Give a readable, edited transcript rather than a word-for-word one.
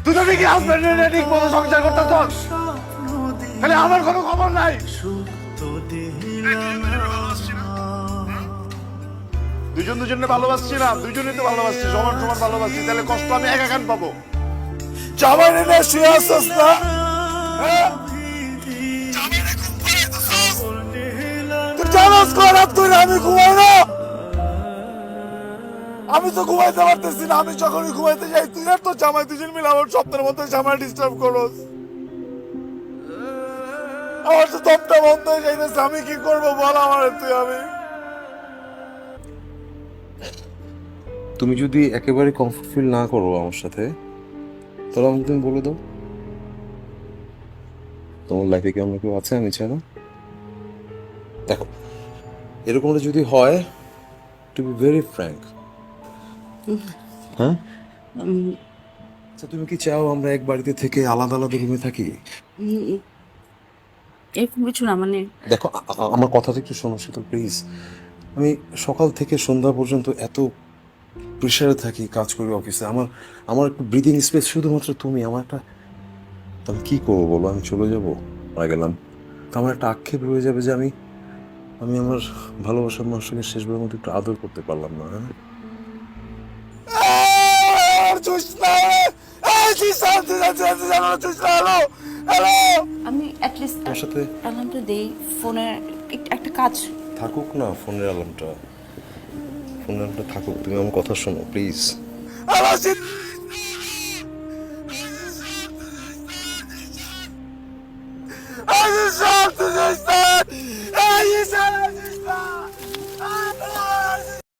তুই তো ঠিকই হাজবেন্ডের ঠিক মতো সংসার করতেছ, তাহলে আমার কোনো খবর নাই। দুজন দুজনে ভালোবাসছি না, দুজনেই তো ভালোবাসছি, সমান সমান ভালোবাসছি, তাহলে কষ্ট আমি একা কেন পাবো? জামাই নিয়ে শুয়ে আসছিস না? হ্যাঁ? তুই জানাস রাত করে আমি ঘুমাই না? আমি তো ঘুমাইতে পারতেছি না, আমি যখনই ঘুমাইতে যাই তুই আর তোর জামাই দুজন মিলে আমার স্বপ্নের মধ্যে জামাই ডিস্টার্ব করস। আমার তো দমটা বন্ধ হয়ে যাইতেছে, আমি কি করবো বল আমার, তুই আমি। তুমি যদি একেবারে কমফর্ট ফিল না করো আমার সাথে, তাহলে আমাকে তুমি বলে দাও। তোমার লাইফে কি আমরা কেউ আছে আমি ছাড়া? দেখো, এরকমটা যদি হয়, টু বি ভেরি ফ্র্যাঙ্ক, হ্যাঁ, আচ্ছা তুমি কি চাও আমরা এক বাড়িতে থেকে আলাদা আলাদা রুমে থাকি? এরকম কিছু না, মানে দেখো আমার কথাটা একটু শোনো শীতল প্লিজ। আমি সকাল থেকে সন্ধ্যা পর্যন্ত এত প্রেশারে থাকি, কাজ করি অফিসে, আমার আমার একটু ব্রিদিং স্পেস শুধুমাত্র তুমি। আমার একটা, আমি কি করবো বলো, আমি চলে যাবো, মারা গেলাম তো আমার একটা আক্ষেপ রয়ে যাবে যে আমি আমি আমার ভালোবাসার মানুষকে শেষবারের মতো একটু আদর করতে পারলাম না। হ্যাঁ, আমি অ্যাটলিস্ট তোমার সাথে অ্যালার্মটা দেই ফোনের, একটা কাজ। থাকুক না ফোনের অ্যালার্মটা, ফোনের অ্যালার্মটা থাকুক, তুমি আমার কথা শোনো please. I just have to